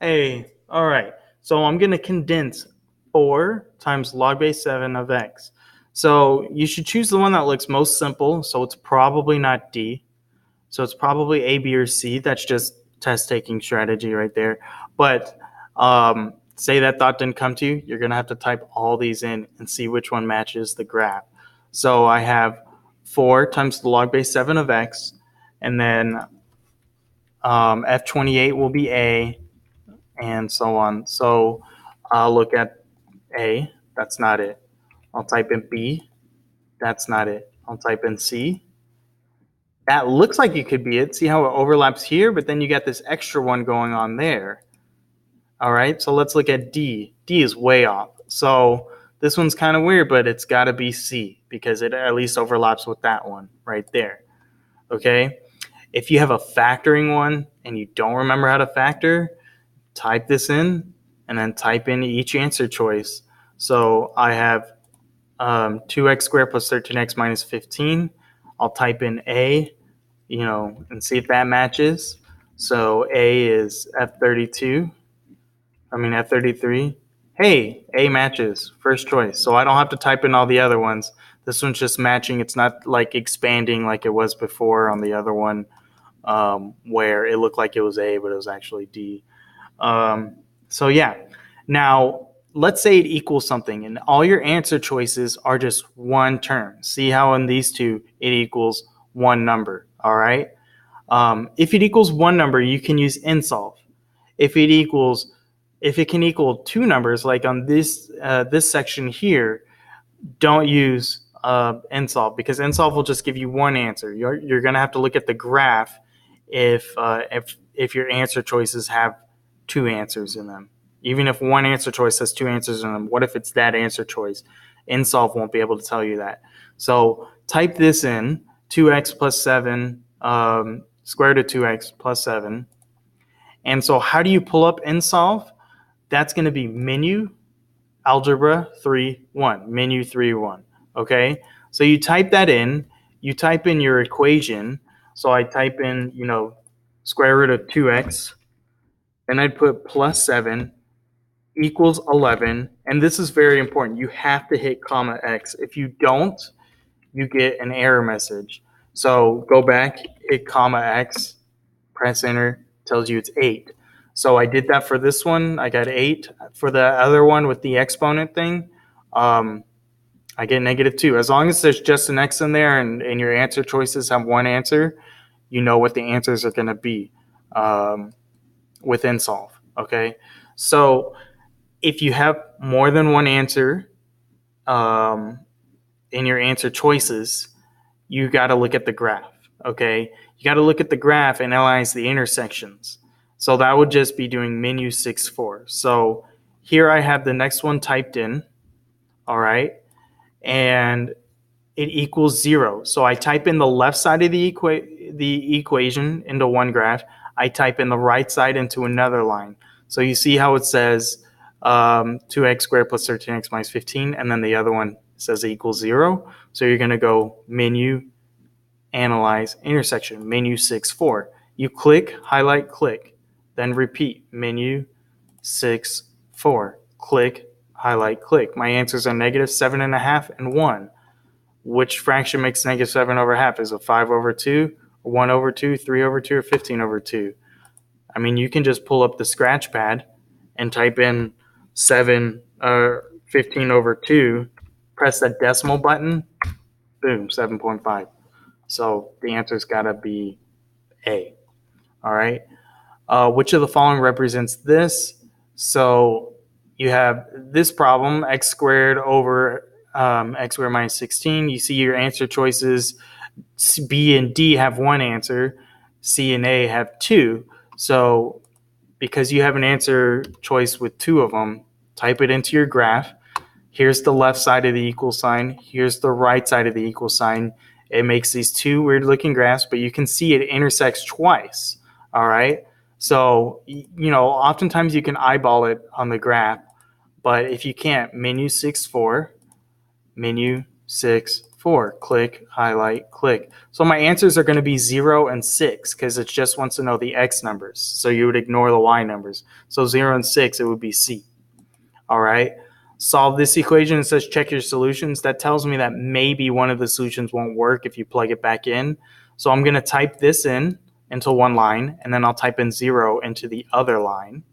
Hey, all right. So I'm going to condense 4 times log base 7 of x. So you should choose the one that looks most simple. So it's probably not D. So it's probably A, B, or C. That's just test taking strategy right there. But say that thought didn't come to you, you're going to have to type all these in and see which one matches the graph. So I have 4 times the log base 7 of x, and then F28 will be A, and so on. So I'll look at A, that's not it. I'll type in B, that's not it. I'll type in C. That looks like it could be it. See how it overlaps here, but then you got this extra one going on there. All right, so let's look at D. D is way off. So this one's kind of weird, but it's got to be C because it at least overlaps with that one right there. Okay, if you have a factoring one and you don't remember how to factor, type this in and then type in each answer choice. So I have 2x squared plus 13x minus 15. I'll type in A, and see if that matches. So A is F32. F33. Hey, A matches. First choice. So I don't have to type in all the other ones. This one's just matching. It's not like expanding like it was before on the other one, where it looked like it was A, but it was actually D. So yeah. Now let's say it equals something, and all your answer choices are just one term. See how in these two it equals one number. All right. If it equals one number, you can use insolve. If it can equal two numbers, like on this section here, don't use insolve, because insolve will just give you one answer. You're going to have to look at the graph if your answer choices have two answers in them. Even if one answer choice has two answers in them, what if it's that answer choice? Insolve won't be able to tell you that. So type this in: 2x plus 7, square root of 2x plus 7. And so how do you pull up insolve? That's going to be menu algebra 3-1, menu 3-1. Okay, so you type that in, you type in your equation. So I type in, square root of 2x, and I'd put plus 7 equals 11. And this is very important. You have to hit comma x. If you don't, you get an error message. So go back, hit comma x, press enter, tells you it's 8. So I did that for this one. I got 8. For the other one with the exponent thing, I get -2. As long as there's just an x in there and your answer choices have one answer, you know what the answers are going to be with insolve. Okay, so if you have more than one answer in your answer choices, you got to look at the graph. Okay, you got to look at the graph and analyze the intersections. So that would just be doing menu 6-4. So here I have the next one typed in. All right, and it equals 0. So I type in the left side of the equation into one graph. I type in the right side into another line. So you see how it says 2x squared plus 13x minus 15, and then the other one says it equals 0. So you're going to go menu, analyze, intersection, menu 6-4. You click, highlight, click, then repeat, menu 6-4, click, highlight, click. My answers are -7.5 and 1. Which fraction makes -7/2? Is it 5/2, 1/2, 3/2, or 15/2? I mean, you can just pull up the scratch pad and type in 15/2, press that decimal button, boom, 7.5. So the answer's got to be A. All right. Which of the following represents this? So you have this problem, x squared over x squared minus 16. You see your answer choices, B and D have one answer, C and A have two. So because you have an answer choice with two of them, type it into your graph. Here's the left side of the equal sign. Here's the right side of the equal sign. It makes these two weird looking graphs, but you can see it intersects twice. All right. So, oftentimes you can eyeball it on the graph, but if you can't, menu 6-4, menu 6-4. 4, click, highlight, click. So my answers are going to be 0 and 6 because it just wants to know the x numbers. So you would ignore the y numbers. So 0 and 6, it would be C. All right. Solve this equation. It says check your solutions. That tells me that maybe one of the solutions won't work if you plug it back in. So I'm going to type this in into one line, and then I'll type in 0 into the other line.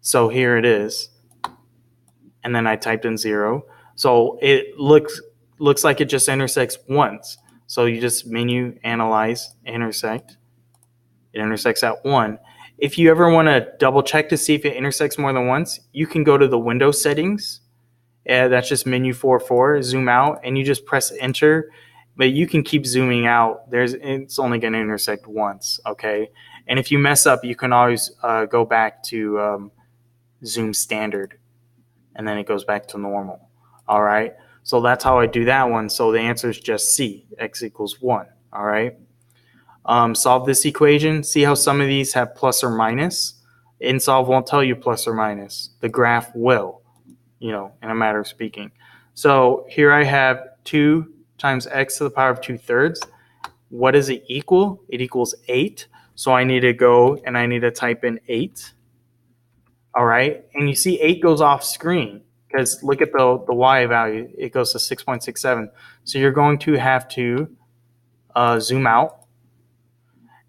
So here it is. And then I typed in 0. So it looks like it just intersects once. So you just menu, analyze, intersect. It intersects at 1. If you ever want to double check to see if it intersects more than once, you can go to the window settings. That's just menu 4, zoom out, and you just press enter. But you can keep zooming out. It's only going to intersect once, okay? And if you mess up, you can always go back to zoom standard, and then it goes back to normal. All right. So that's how I do that one. So the answer is just C, x equals 1. All right. Solve this equation. See how some of these have plus or minus. InSolve won't tell you plus or minus. The graph will, in a matter of speaking. So here I have 2 times x to the power of 2/3. What does it equal? It equals 8. So I need to go and I need to type in 8. All right. And you see 8 goes off screen because look at the y value. It goes to 6.67. So you're going to have to zoom out.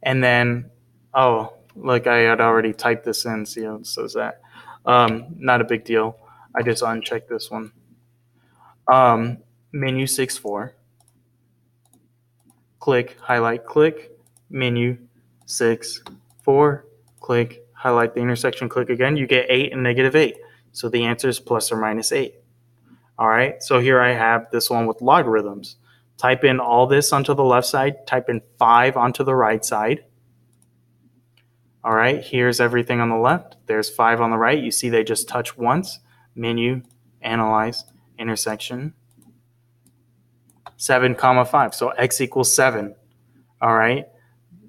And then, look, I had already typed this in. See how it says that. Not a big deal. I just unchecked this one. Menu 6.4. Click, highlight, click. Menu 6.4. Click, highlight the intersection, click again. You get 8 and -8. So the answer is plus or minus 8. All right. So here I have this one with logarithms. Type in all this onto the left side. Type in 5 onto the right side. All right, here's everything on the left. There's 5 on the right. You see they just touch once. Menu, analyze, intersection. 7, 5. So x equals 7. All right.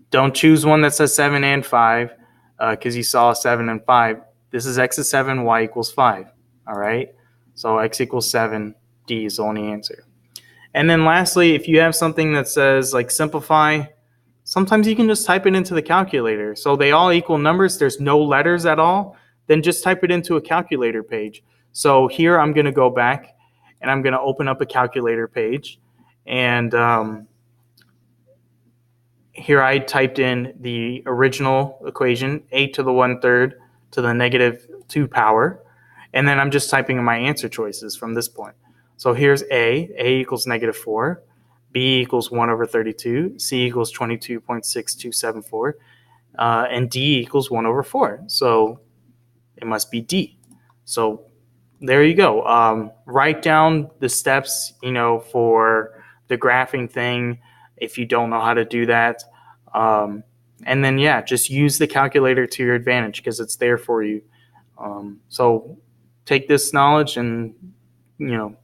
Don't choose one that says 7 and 5 because you saw 7 and 5. This is x is 7, y equals 5. All right. So x equals 7. D is the only answer. And then lastly, if you have something that says like simplify, sometimes you can just type it into the calculator. So they all equal numbers. There's no letters at all. Then just type it into a calculator page. So here I'm going to go back and I'm going to open up a calculator page. And here I typed in the original equation, 8 to the 1/3 to the -2 power. And then I'm just typing in my answer choices from this point. So here's A equals -4. B equals 1/32, C equals 22.6274, and D equals 1/4. So it must be D. So there you go. Write down the steps, for the graphing thing if you don't know how to do that. And then, just use the calculator to your advantage because it's there for you. So take this knowledge and,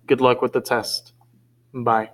good luck with the test. Bye.